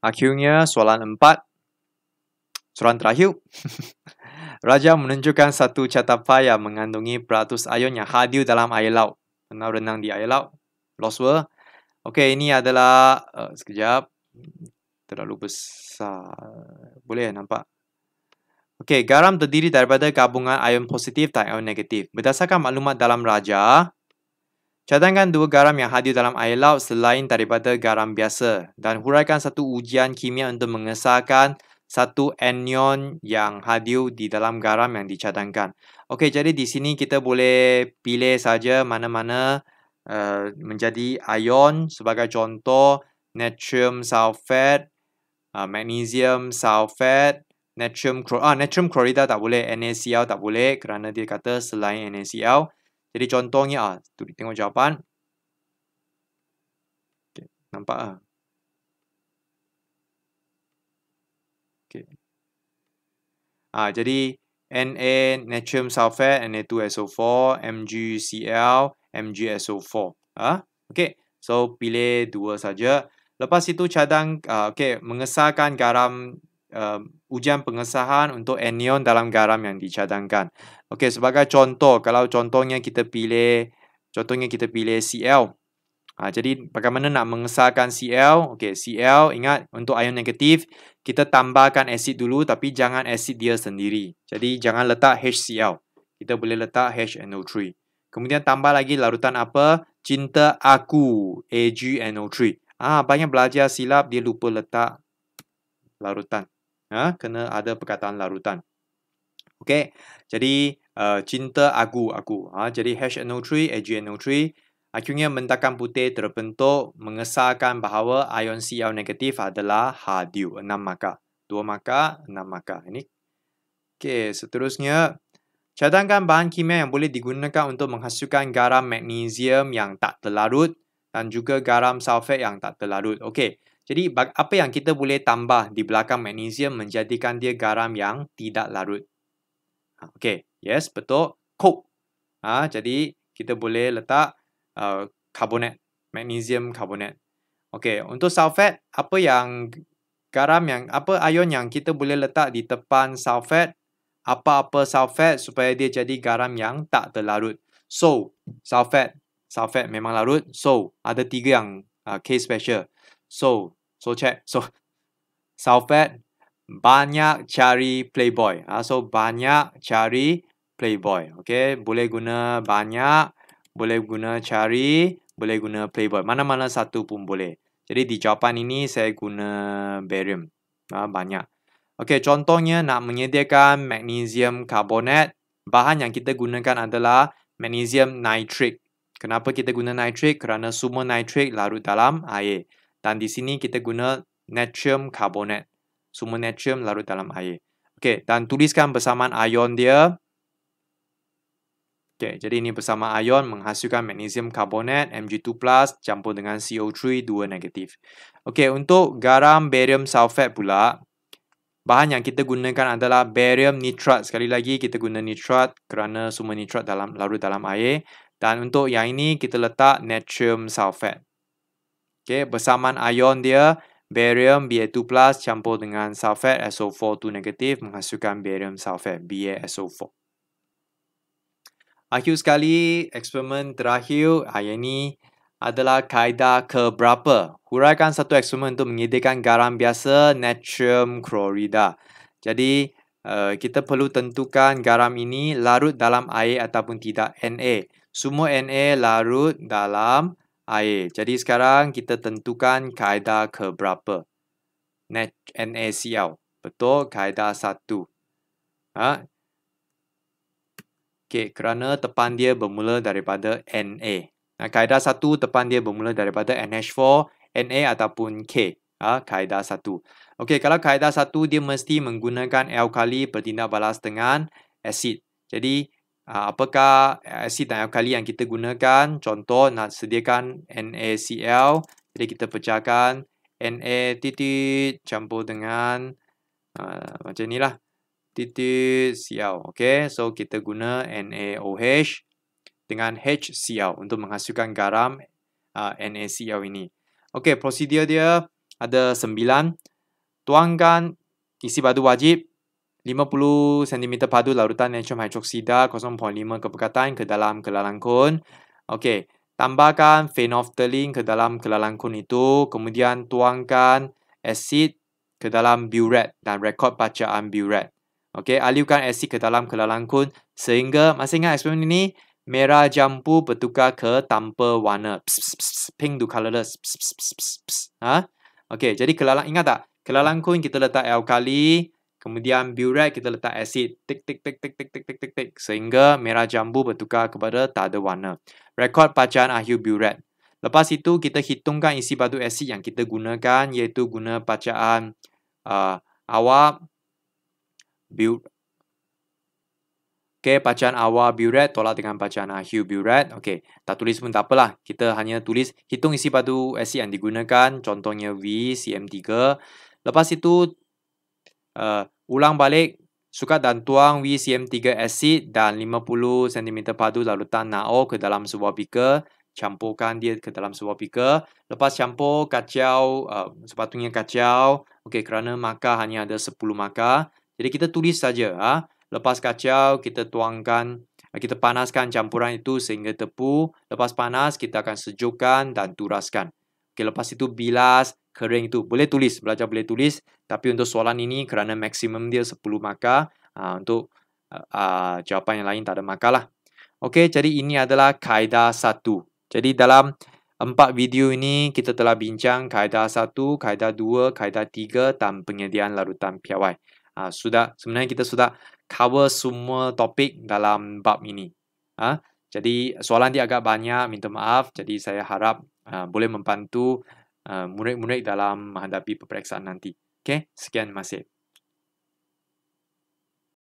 Akhirnya soalan 4. Soalan terakhir. Raja menunjukkan satu catapan yang mengandungi peratus ion yang hadir dalam air laut. Pernah renang di air laut. Lost World. Okey, ini adalah sekejap. Terlalu besar. Boleh nampak? Okey, garam terdiri daripada gabungan ion positif dan ion negatif. Berdasarkan maklumat dalam Raja, cadangkan 2 garam yang hadir dalam air laut selain daripada garam biasa dan huraikan satu ujian kimia untuk mengesahkan satu anion yang hadir di dalam garam yang dicadangkan. Okey, jadi di sini kita boleh pilih saja mana-mana menjadi ion. Sebagai contoh, natrium sulfate, magnesium sulfate, natrium chlorida tak boleh, NaCl tak boleh kerana dia kata selain NaCl. Jadi contohnya tengok jawapan. Okay, nampak ah. Okay. Jadi Na natrium sulfate, Na2SO4, MgCl, MgSO4. Okey. So pilih 2 saja. Lepas itu cadang mengesahkan garam, ujian pengesahan untuk anion dalam garam yang dicadangkan. Okey, sebagai contoh, kalau contohnya kita pilih Cl. Jadi bagaimana nak mengesahkan Cl? Okey, Cl ingat untuk ion negatif kita tambahkan asid dulu tapi jangan asid dia sendiri. Jadi jangan letak HCl. Kita boleh letak HNO3. Kemudian tambah lagi larutan apa? Cinta aku, AgNO3. Banyak belajar silap dia lupa letak larutan. Kena ada perkataan larutan. Okey. Jadi cinta aku. Jadi HNO3, AgNO3. Akhirnya bentakan putih terbentuk mengesahkan bahawa ion Cl negatif adalah hadir. 6 markah. 2 markah, 6 markah. Ini. Okey, seterusnya. Cadangkan bahan kimia yang boleh digunakan untuk menghasilkan garam magnesium yang tak terlarut dan juga garam sulfat yang tak terlarut. Okey. Jadi apa yang kita boleh tambah di belakang magnesium menjadikan dia garam yang tidak larut? Okey. Yes, betul. Coke. Jadi kita boleh letak karbonat, magnesium karbonat. Okey, untuk sulfat, apa ion yang kita boleh letak di depan sulfat? Apa-apa sulfat supaya dia jadi garam yang tak terlarut. So, sulfat memang larut. So, ada 3 yang case special. So check. So, sulfat banyak cari Playboy. So, banyak cari Playboy. Okey, boleh guna banyak, boleh guna cari, boleh guna Playboy. Mana-mana satu pun boleh. Jadi di jawapan ini saya guna barium. Banyak. Okey, contohnya nak menyediakan magnesium karbonat, bahan yang kita gunakan adalah magnesium nitrate. Kenapa kita guna nitrate? Kerana semua nitrate larut dalam air. Dan di sini kita guna natrium karbonat. Semua natrium larut dalam air. Okey, dan tuliskan bersamaan ion dia. Okey, jadi ini bersama ion menghasilkan magnesium karbonat Mg2+ campur dengan CO3 2 negatif. Okey, untuk garam barium sulfat pula, bahan yang kita gunakan adalah barium nitrat. Sekali lagi kita guna nitrat kerana semua nitrat larut dalam air. Dan untuk yang ini kita letak natrium sulfat. Okey, bersamaan ion dia barium Ba2+ campur dengan sulfat SO4 2 negatif menghasilkan barium sulfat BaSO4. Akhir sekali, eksperimen terakhir yang ini adalah kaedah keberapa. Huraikan satu eksperimen untuk menyediakan garam biasa natrium chlorida. Jadi kita perlu tentukan garam ini larut dalam air ataupun tidak. Na. Semua Na larut dalam air. Jadi sekarang kita tentukan kaedah keberapa. NaCl. Betul, kaedah 1. Okey, kerana tepan dia bermula daripada Na. Kaedah 1 tepan dia bermula daripada NH4, Na ataupun K. Kaedah 1. Okey, kalau kaedah 1 dia mesti menggunakan alkali bertindak balas dengan asid. Jadi, apakah asid dan alkali yang kita gunakan? Contoh, nak sediakan NaCl. Jadi, kita pecahkan Na titik campur dengan macam inilah. Titik Cl. Okey, so kita guna NaOH dengan HCl untuk menghasilkan garam NaCl ini. Okey, prosedur dia ada 9. tuangkan isi padu wajib 50 cm padu larutan natrium hidroksida 0.5 kepekatan ke dalam kelalangkun. Okey, tambahkan phenolphthalein ke dalam kelalangkun itu, kemudian tuangkan asid ke dalam burette dan rekod bacaan burette. Okey, alirkan asid ke dalam kelalangkun sehingga, masih ingat eksperimen ini, merah jambu bertukar ke tanpa warna. Pink to colorless. Okey, jadi ingat tak? Kelalangkun kita letak alkali, kemudian burette kita letak asid. Tik tik tik tik tik tik tik tik tik sehingga merah jambu bertukar kepada tak ada warna. Rekod bacaan akhir burette. Lepas itu kita hitungkan isi batu asid yang kita gunakan, iaitu guna bacaan awal Okey, bacaan awal burette tolak dengan bacaan akhir burette. Okey, tak tulis pun tak apalah. Kita hanya tulis hitung isi batu asid yang digunakan, contohnya VCM3. Lepas itu ulang balik sukat dan tuang VCM3 asid dan 50 cm padu larutan NaO ke dalam sebuah beaker. Campurkan dia ke dalam sebuah beaker. Lepas campur, kacau, sepatutnya kacau. Okey, kerana markah hanya ada 10 markah. Jadi kita tulis saja. Lepas kacau, kita tuangkan, kita panaskan campuran itu sehingga tepu. Lepas panas, kita akan sejukkan dan turaskan. Okey, lepas itu bilas, kering itu. Boleh tulis, belajar boleh tulis. Tapi untuk soalan ini, kerana maksimum dia 10 markah, untuk jawapan yang lain tak ada markah lah. Okey, jadi ini adalah kaedah 1. Jadi dalam 4 video ini, kita telah bincang kaedah 1, kaedah 2, kaedah 3 dan penyediaan larutan piawai. Sebenarnya kita sudah cover semua topik dalam bab ini. Jadi soalan dia agak banyak, minta maaf. Jadi saya harap boleh membantu murid-murid dalam menghadapi peperiksaan nanti. Okey, sekian, terima kasih.